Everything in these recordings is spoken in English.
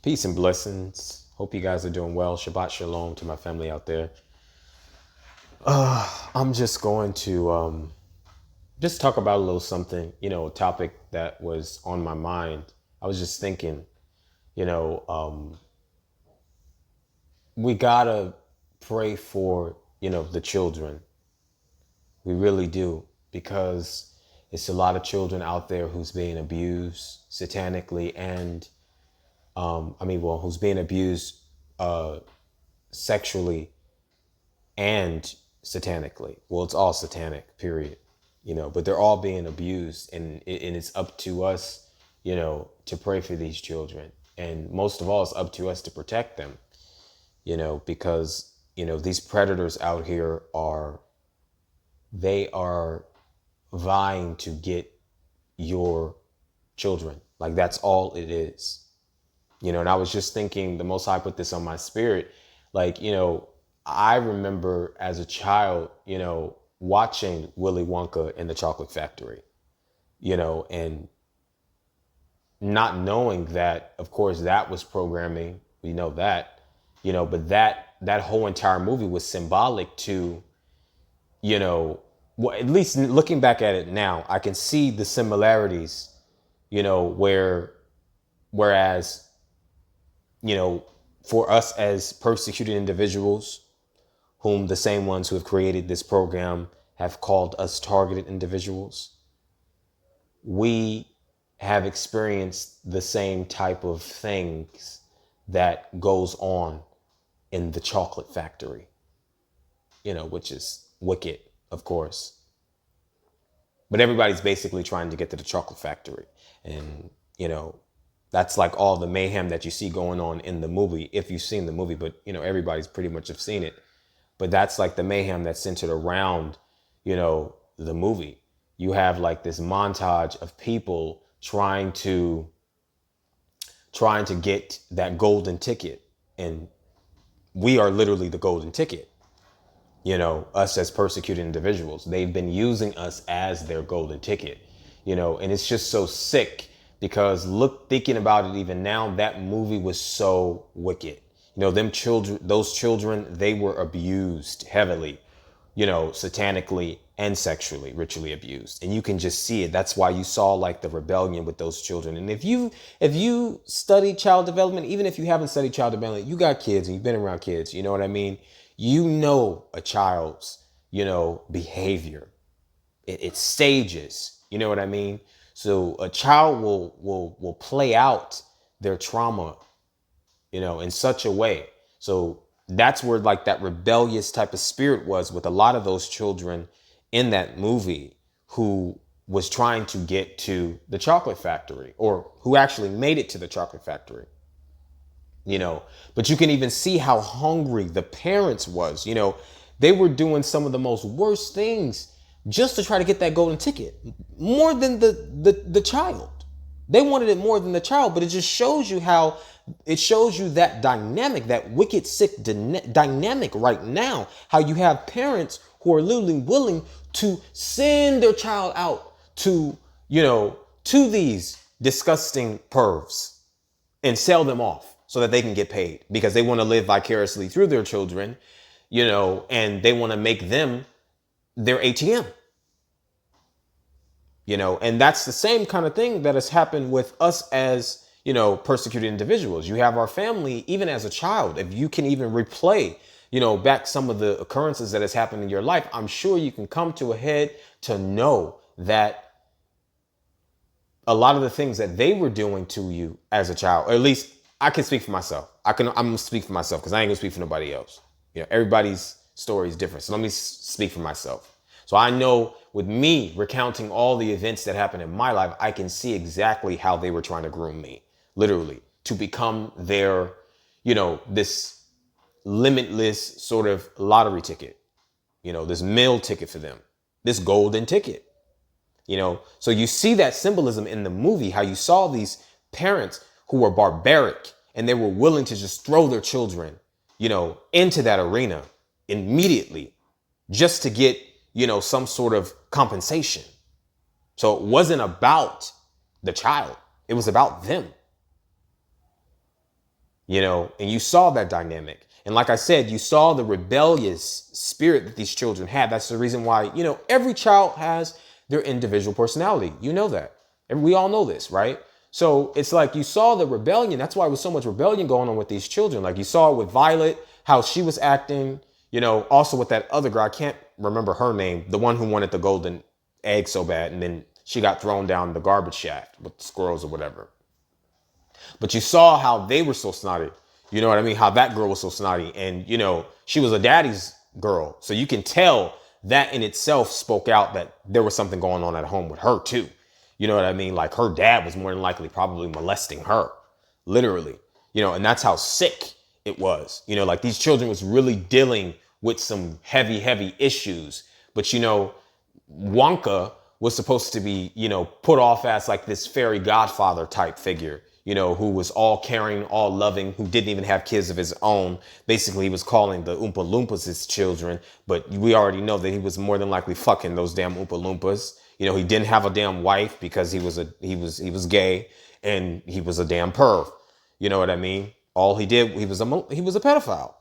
Peace and blessings. Hope you guys are doing well. Shabbat shalom to my family out there. I'm just going to just talk about a little something, a topic that was on my mind. I was just thinking, you know, um, we gotta pray for, the children. We really do, because it's a lot of children out there who's being abused satanically and, who's being abused sexually and satanically. Well, it's all satanic, period. But they're all being abused, and it's up to us, to pray for these children. And most of all, it's up to us to protect them, because, these predators out here they are vying to get your children. Like, that's all it is. And I was just thinking, the Most High put this on my spirit. Like, I remember as a child, watching Willy Wonka in the Chocolate Factory, and not knowing that, of course, that was programming. We know that, but that whole entire movie was symbolic to, well, at least looking back at it now, I can see the similarities, whereas, for us as persecuted individuals, whom the same ones who have created this program have called us targeted individuals, we have experienced the same type of things that goes on in the chocolate factory, which is wicked, of course. But everybody's basically trying to get to the chocolate factory. And, that's like all the mayhem that you see going on in the movie, if you've seen the movie, but, everybody's pretty much have seen it. But that's like the mayhem that's centered around, the movie. You have like this montage of people trying to get that golden ticket. And we are literally the golden ticket, us as persecuted individuals. They've been using us as their golden ticket, and it's just so sick, because thinking about it even now, that movie was so wicked. Those children, they were abused heavily, satanically and sexually, ritually abused. And you can just see it. That's why you saw like the rebellion with those children. And if you study child development, even if you haven't studied child development, you got kids and you've been around kids, you know what I mean? A child's, behavior. It stages, you know what I mean? So a child will play out their trauma, in such a way. So that's where like that rebellious type of spirit was with a lot of those children in that movie who was trying to get to the chocolate factory, or who actually made it to the chocolate factory. But you can even see how hungry the parents was. They were doing some of the most worst things just to try to get that golden ticket, more than the child. They wanted it more than the child, but it just shows you that dynamic, that wicked, sick dynamic right now, how you have parents who are literally willing to send their child out to these disgusting pervs and sell them off so that they can get paid, because they want to live vicariously through their children, and they want to make them their ATM. And that's the same kind of thing that has happened with us as, persecuted individuals. You have our family, even as a child. If you can even replay, back some of the occurrences that has happened in your life, I'm sure you can come to a head to know that a lot of the things that they were doing to you as a child, or at least I can speak for myself. I'm gonna speak for myself, because I ain't gonna speak for nobody else. Everybody's story is different. So let me speak for myself. So I know, with me recounting all the events that happened in my life, I can see exactly how they were trying to groom me, literally, to become their, this limitless sort of lottery ticket, this meal ticket for them, this golden ticket, So you see that symbolism in the movie, how you saw these parents who were barbaric and they were willing to just throw their children, into that arena immediately, just to get, some sort of compensation. So it wasn't about the child. It was about them. and you saw that dynamic. And like I said, you saw the rebellious spirit that these children had. That's the reason why, every child has their individual personality. You know that. And we all know this, right? So it's like you saw the rebellion. That's why there was so much rebellion going on with these children. Like you saw it with Violet, how she was acting, also with that other girl. I can't remember her name, the one who wanted the golden egg so bad. And then she got thrown down the garbage shaft with the squirrels or whatever. But you saw how they were so snotty. You know what I mean? How that girl was so snotty. And, she was a daddy's girl. So you can tell that in itself spoke out that there was something going on at home with her too. You know what I mean? Like her dad was more than likely probably molesting her, literally, and that's how sick it was. Like these children was really dealing with some heavy, heavy issues. But, Wonka was supposed to be, put off as like this fairy godfather type figure, who was all caring, all loving, who didn't even have kids of his own. Basically, he was calling the Oompa Loompas his children, but we already know that he was more than likely fucking those damn Oompa Loompas. He didn't have a damn wife because he was gay and he was a damn perv. You know what I mean? All he did, he was a pedophile.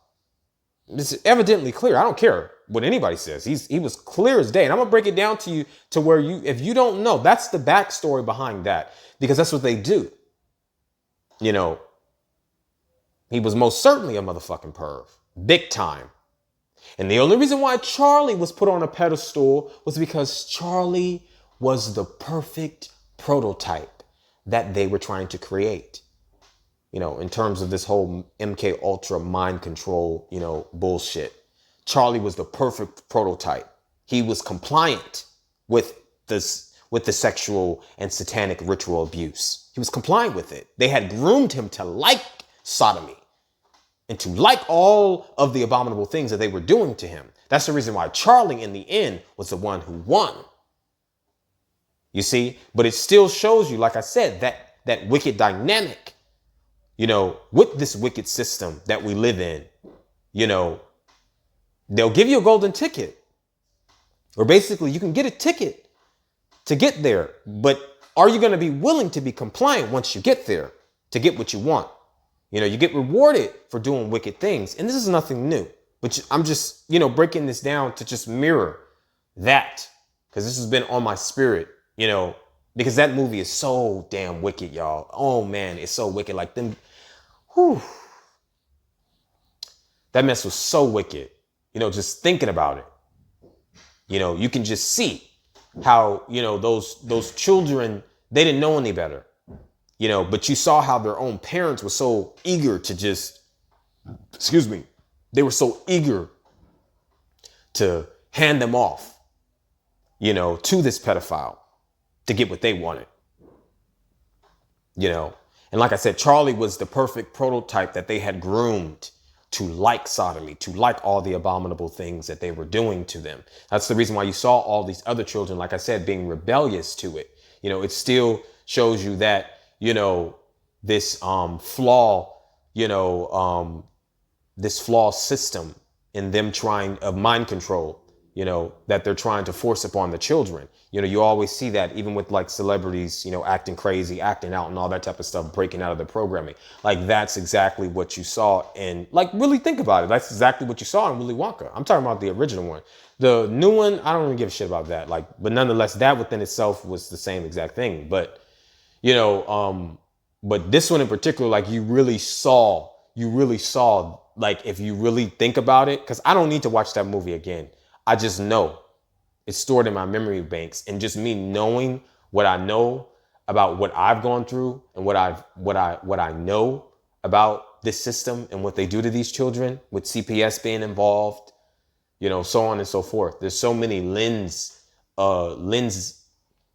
It's evidently clear. I don't care what anybody says. He was clear as day. And I'm gonna break it down to you to where if you don't know, that's the backstory behind that, because that's what they do. He was most certainly a motherfucking perv, big time. And the only reason why Charlie was put on a pedestal was because Charlie was the perfect prototype that they were trying to create. In terms of this whole MK Ultra mind control, bullshit. Charlie was the perfect prototype. He was compliant with the sexual and satanic ritual abuse. He was compliant with it. They had groomed him to like sodomy and to like all of the abominable things that they were doing to him. That's the reason why Charlie, in the end, was the one who won. You see? But it still shows you, like I said, that wicked dynamic, with this wicked system that we live in. They'll give you a golden ticket. Or basically, you can get a ticket to get there. But are you going to be willing to be compliant once you get there to get what you want? You get rewarded for doing wicked things. And this is nothing new. But I'm just, breaking this down to just mirror that. Because this has been on my spirit, because that movie is so damn wicked, y'all. Oh, man, it's so wicked. Like them. Whew. That mess was so wicked. Just thinking about it. You can just see how, those children, they didn't know any better. But you saw how their own parents were so eager to they were so eager to hand them off, to this pedophile to get what they wanted, And like I said, Charlie was the perfect prototype that they had groomed to like sodomy, to like all the abominable things that they were doing to them. That's the reason why you saw all these other children, like I said, being rebellious to it. It still shows you that, this flaw, this flaw system in them trying of mind control, that they're trying to force upon the children. You always see that even with like celebrities, acting crazy, acting out and all that type of stuff, breaking out of the programming. Like that's exactly what you saw. And like, really think about it. That's exactly what you saw in Willy Wonka. I'm talking about the original one. The new one, I don't really give a shit about that. Like, but nonetheless, that within itself was the same exact thing. But, but this one in particular, like you really saw, like, if you really think about it, because I don't need to watch that movie again. I just know it's stored in my memory banks, and just me knowing what I know about what I've gone through and what I know about this system and what they do to these children with CPS being involved, so on and so forth. There's so many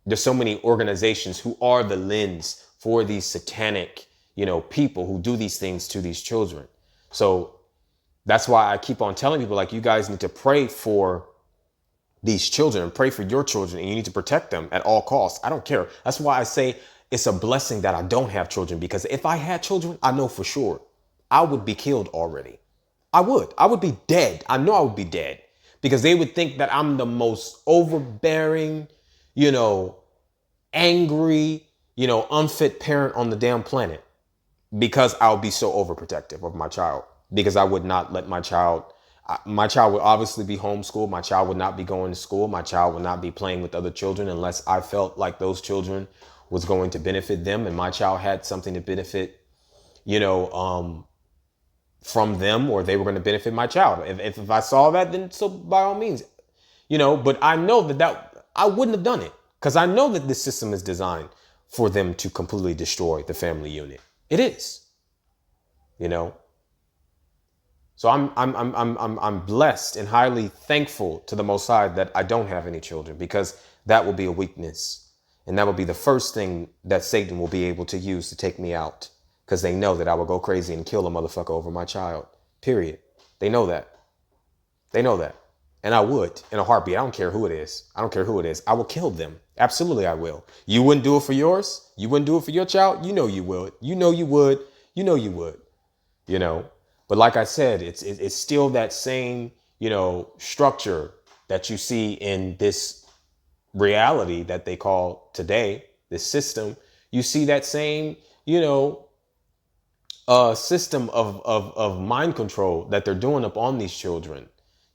there's so many organizations who are the lens for these satanic, people who do these things to these children. So that's why I keep on telling people, like, you guys need to pray for these children and pray for your children, and you need to protect them at all costs. I don't care. That's why I say it's a blessing that I don't have children, because if I had children, I know for sure I would be killed already. I would be dead. I know I would be dead, because they would think that I'm the most overbearing, angry, unfit parent on the damn planet. because I'll be so overprotective of my child, because I would not let my child would obviously be homeschooled. My child would not be going to school. My child would not be playing with other children unless I felt like those children was going to benefit them, and my child had something to benefit, from them, or they were going to benefit my child. If I saw that, then so by all means, but I know that I wouldn't have done it, because I know that this system is designed for them to completely destroy the family unit. It is, So I'm blessed and highly thankful to the Most High that I don't have any children, because that will be a weakness, and that will be the first thing that Satan will be able to use to take me out, because they know that I will go crazy and kill a motherfucker over my child. Period. They know that. They know that. And I would, in a heartbeat. I don't care who it is. I don't care who it is. I will kill them. Absolutely, I will. You wouldn't do it for yours? You wouldn't do it for your child? You know you would. You know you would. You know you would. But like I said, it's still that same, structure that you see in this reality that they call today, this system. You see that same, system of mind control that they're doing up on these children,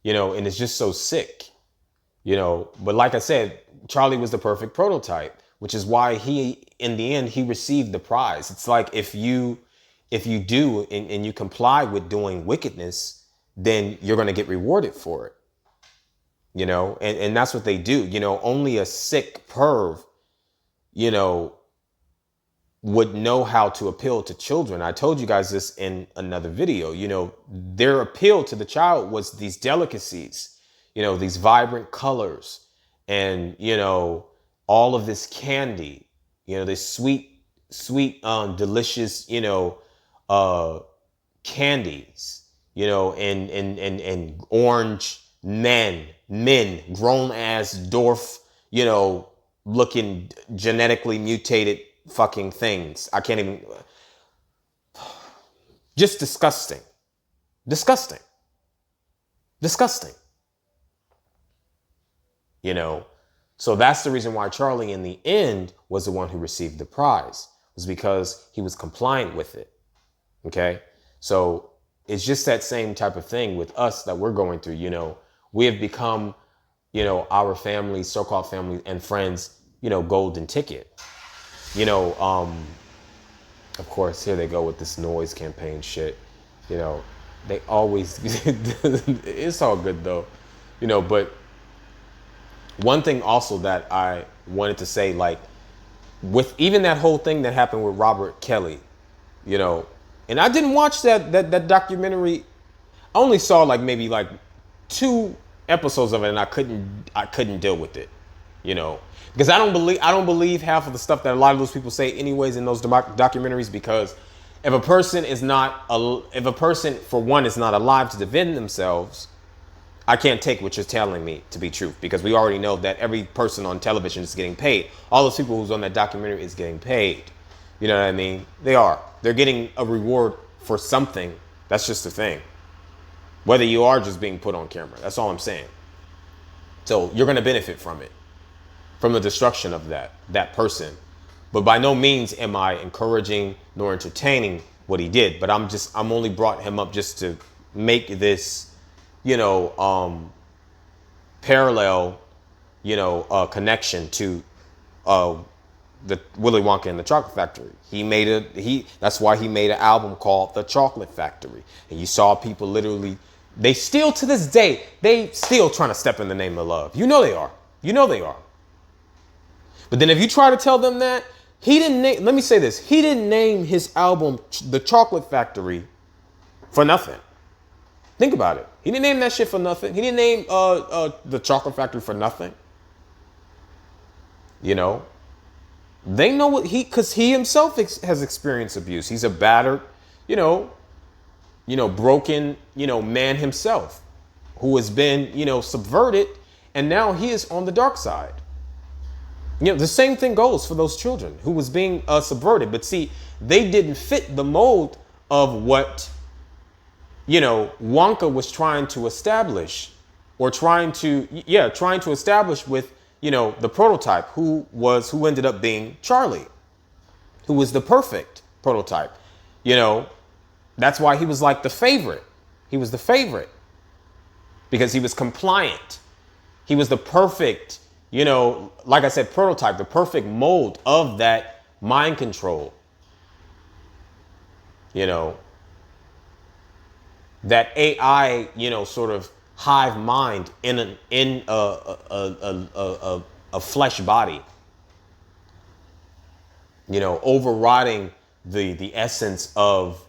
and it's just so sick, But like I said, Charlie was the perfect prototype, which is why in the end, he received the prize. It's like if you do and you comply with doing wickedness, then you're going to get rewarded for it, and that's what they do. Only a sick perv, would know how to appeal to children. I told you guys this in another video. Their appeal to the child was these delicacies, these vibrant colors, and, all of this candy, this sweet, delicious, candies, and orange men, grown ass dwarf, looking genetically mutated fucking things. I can't even, just disgusting. So that's the reason why Charlie in the end was the one who received the prize, was because he was compliant with it. Okay. So it's just that same type of thing with us that we're going through. We have become, our family, so-called family and friends, golden ticket. Of course, here they go with this noise campaign shit. They always, it's all good though, but one thing also that I wanted to say, like with even that whole thing that happened with Robert Kelly, and I didn't watch that documentary. I only saw maybe 2 episodes of it, and I couldn't deal with it, because I don't believe half of the stuff that a lot of those people say anyways in those documentaries, because if a person for one is not alive to defend themselves, I can't take what you're telling me to be truth, because we already know that every person on television is getting paid. All those people who's on that documentary is getting paid. You know what I mean? They're getting a reward for something. That's just the thing. Whether you are just being put on camera, that's all I'm saying. So you're going to benefit from it, from the destruction of that person. But by no means am I encouraging nor entertaining what he did. But I'm only brought him up just to make this, parallel, connection to the Willy Wonka and the Chocolate Factory. That's why he made an album called The Chocolate Factory. And you saw people literally, they still to this day, they still trying to step in the name of love. They are. They are. But then if you try to tell them that, let me say this, he didn't name his album The Chocolate Factory for nothing. Think about it. He didn't name that shit for nothing. He didn't name The Chocolate Factory for nothing. They know because he himself has experienced abuse. He's a battered, broken, man himself, who has been, subverted, and now he is on the dark side. The same thing goes for those children who was being subverted. But see, they didn't fit the mold of what, Wonka was trying to establish, or trying to establish with, the prototype who ended up being Charlie, who was the perfect prototype. You know, that's why he was like the favorite. He was the favorite because he was compliant. He was the perfect, like I said, prototype, the perfect mold of that mind control. You know, that AI, sort of hive mind in a flesh body. Overriding the essence of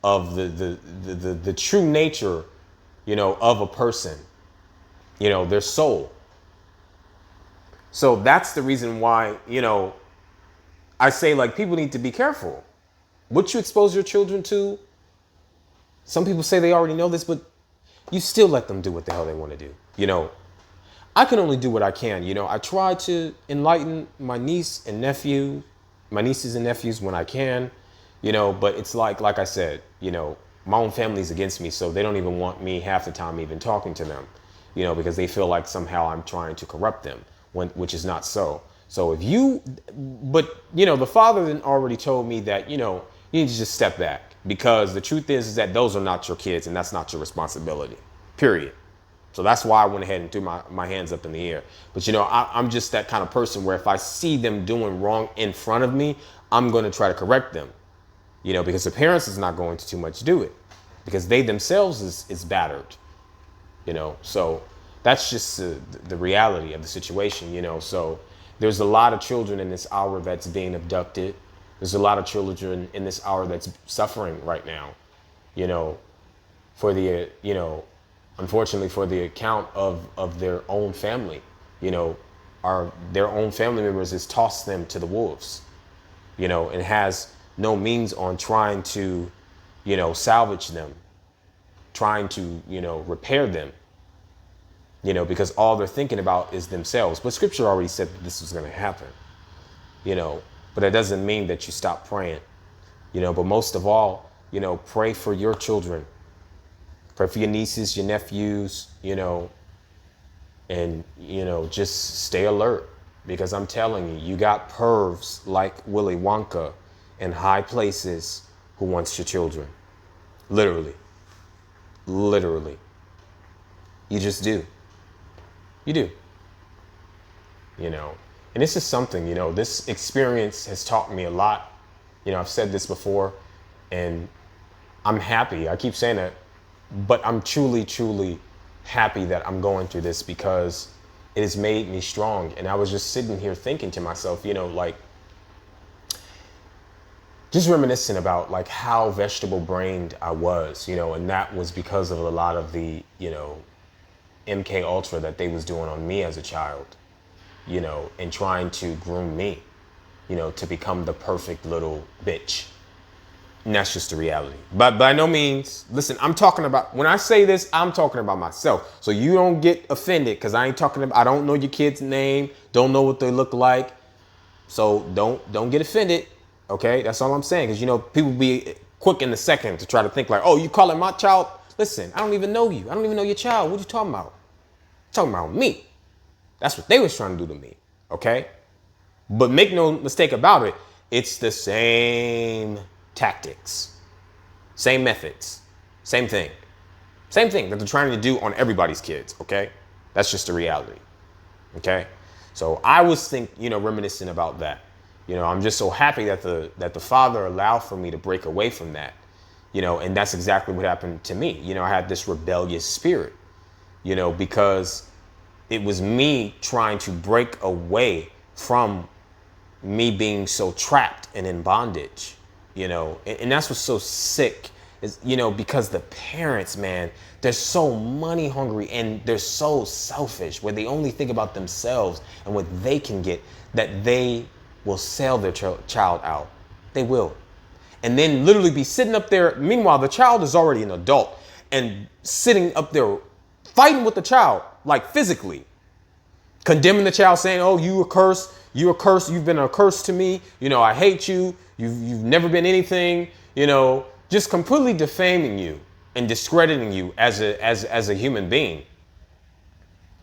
the true nature, of a person, their soul. So that's the reason why, I say, like, people need to be careful what you expose your children to. Some people say they already know this, but you still let them do what the hell they want to do. I can only do what I can. I try to enlighten my nieces and nephews when I can, but it's like I said, my own family's against me, so they don't even want me half the time even talking to them, because they feel like somehow I'm trying to corrupt them, which is not so. So the father then already told me that, you need to just step back, because the truth is that those are not your kids and that's not your responsibility, period. So that's why I went ahead and threw my hands up in the air. But, I'm just that kind of person where if I see them doing wrong in front of me, I'm going to try to correct them, because the parents is not going to too much do it because they themselves is battered, so that's just the reality of the situation, so there's a lot of children in this hour that's being abducted. There's a lot of children in this hour that's suffering right now, for the, unfortunately, for the account of their own family, their own family members has tossed them to the wolves, and has no means on trying to, salvage them, trying to, repair them, because all they're thinking about is themselves. But scripture already said that this was going to happen, but that doesn't mean that you stop praying, but most of all, pray for your children. Pray for your nieces, your nephews, and, just stay alert, because I'm telling you, you got pervs like Willy Wonka in high places who wants your children. Literally. Literally. You just do. You do. And this is something, this experience has taught me a lot. I've said this before, and I'm happy. I keep saying that. But I'm truly, truly happy that I'm going through this, because it has made me strong. And I was just sitting here thinking to myself, like, just reminiscing about like how vegetable brained I was, and that was because of a lot of the, MK Ultra that they was doing on me as a child, and trying to groom me, to become the perfect little bitch. And that's just the reality. But by no means, listen, when I say this, I'm talking about myself. So you don't get offended, because I don't know your kid's name, don't know what they look like. So don't get offended. Okay. That's all I'm saying. Because, people be quick in the second to try to think like, oh, you calling my child? Listen, I don't even know you. I don't even know your child. What are you talking about? I'm talking about me. That's what they was trying to do to me. Okay. But make no mistake about it. It's the same tactics, same methods, same thing that they're trying to do on everybody's kids. Okay. That's just the reality. Okay. So I was reminiscing about that. I'm just so happy that the father allowed for me to break away from that, and that's exactly what happened to me. I had this rebellious spirit, because it was me trying to break away from me being so trapped and in bondage, and that's what's so sick is, because the parents, man, they're so money hungry and they're so selfish, where they only think about themselves and what they can get, that they will sell their child out. They will. And then literally be sitting up there. Meanwhile, the child is already an adult and sitting up there fighting with the child, like physically condemning the child, saying, oh, you a curse. You're a curse. You've been a curse to me. I hate you. You've never been anything, just completely defaming you and discrediting you as a human being,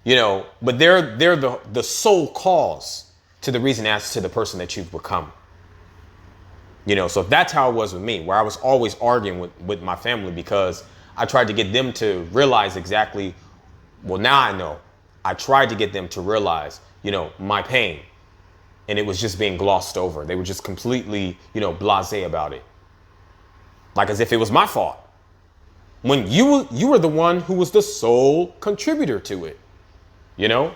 but they're the sole cause to the reason as to the person that you've become. So that's how it was with me, where I was always arguing with my family because I tried to get them to realize exactly, well, now I know. I tried to get them to realize, my pain, and it was just being glossed over. They were just completely, blasé about it. Like as if it was my fault. When you were the one who was the sole contributor to it, you know?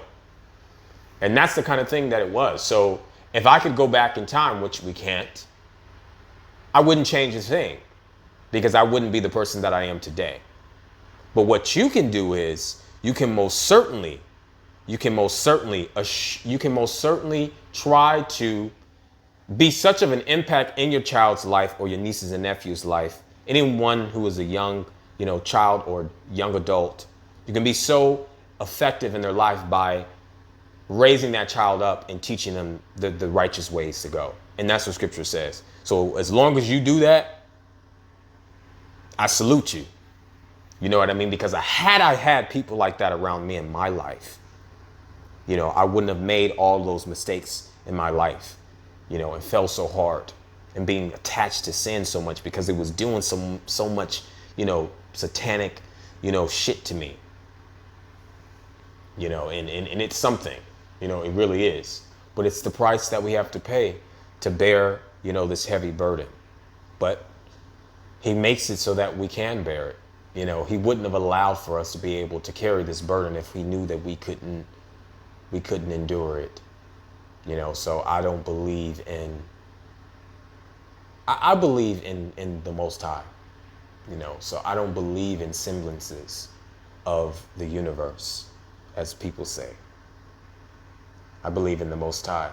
And that's the kind of thing that it was. So if I could go back in time, which we can't, I wouldn't change a thing because I wouldn't be the person that I am today. But what you can do is you can most certainly try to be such of an impact in your child's life or your nieces and nephews' life, anyone who is a young, child or young adult. You can be so effective in their life by raising that child up and teaching them the righteous ways to go. And that's what scripture says. So as long as you do that, I salute you. You know what I mean? Because I had people like that around me in my life, I wouldn't have made all those mistakes in my life, and fell so hard and being attached to sin so much because it was doing so much, satanic, shit to me, and it's something, it really is. But it's the price that we have to pay to bear, this heavy burden. But he makes it so that we can bear it. He wouldn't have allowed for us to be able to carry this burden if he knew that we couldn't endure it. So I don't believe in, I believe in the Most High, so I don't believe in semblances of the universe, as people say. I believe in the Most High.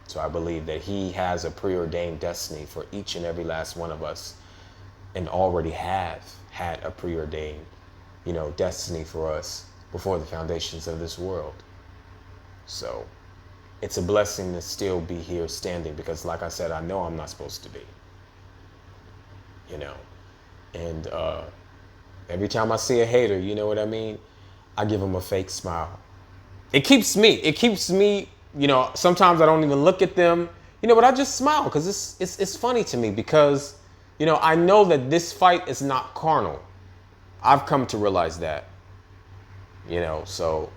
So I believe that he has a preordained destiny for each and every last one of us, and already have had a preordained, destiny for us before the foundations of this world. So it's a blessing to still be here standing because, like I said, I know I'm not supposed to be, and every time I see a hater, you know what I mean? I give them a fake smile. It keeps me, sometimes I don't even look at them, but I just smile because it's funny to me because, I know that this fight is not carnal. I've come to realize that, so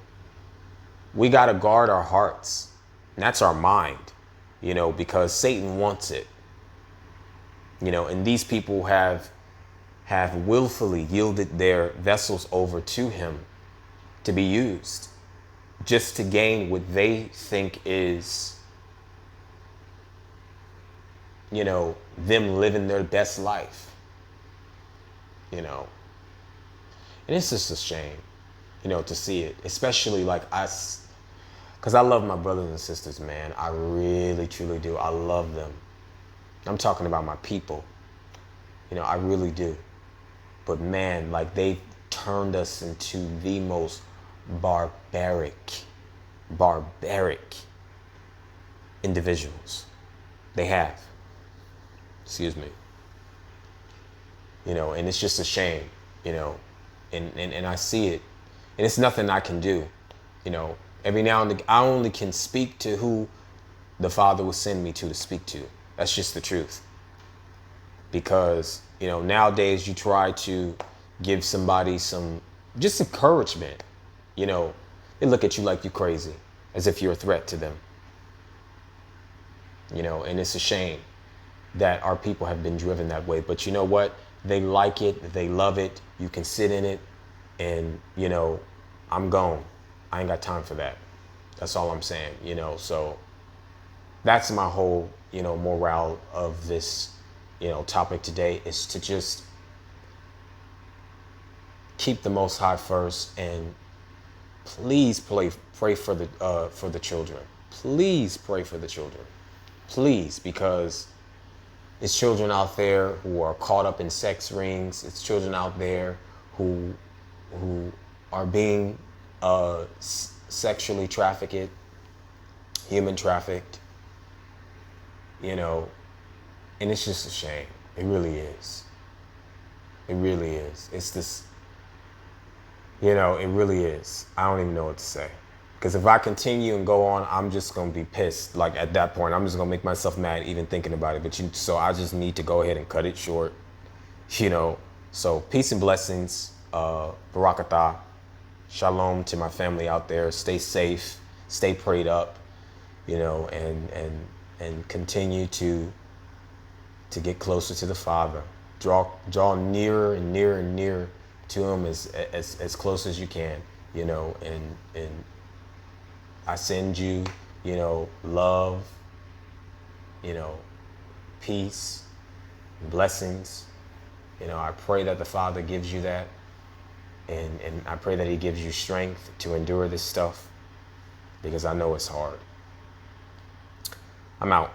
we got to guard our hearts. And that's our mind, because Satan wants it, and these people have willfully yielded their vessels over to him to be used just to gain what they think is, them living their best life, and it's just a shame, to see it, especially like us, because I love my brothers and sisters, man. I really, truly do. I love them. I'm talking about my people, I really do. But man, like they've turned us into the most barbaric individuals. They have. Excuse me. And it's just a shame, and I see it. And it's nothing I can do, Every now and then, I only can speak to who the Father will send me to speak to. That's just the truth. Because, nowadays you try to give somebody some just encouragement, they look at you like you're crazy, as if you're a threat to them. And it's a shame that our people have been driven that way. But you know what? They like it. They love it. You can sit in it. And, I'm gone. I ain't got time for that. That's all I'm saying, So that's my whole, morale of this, topic today, is to just keep the Most High first, and please pray for the children. Please pray for the children. Please, because it's children out there who are caught up in sex rings. It's children out there who are being sexually trafficked, human trafficked, and it's just a shame. It really is. It really is. It's this, it really is. I don't even know what to say. Because if I continue and go on, I'm just gonna be pissed. Like at that point, I'm just gonna make myself mad even thinking about it. So I just need to go ahead and cut it short. You know. So peace and blessings. Barakatah. Shalom to my family out there. Stay safe. Stay prayed up. You know, and continue to get closer to the Father. Draw nearer and nearer and nearer to Him as close as you can. You know, and I send you, you know, love, you know, peace, blessings. You know, I pray that the Father gives you that. And I pray that He gives you strength to endure this stuff, because I know it's hard. I'm out.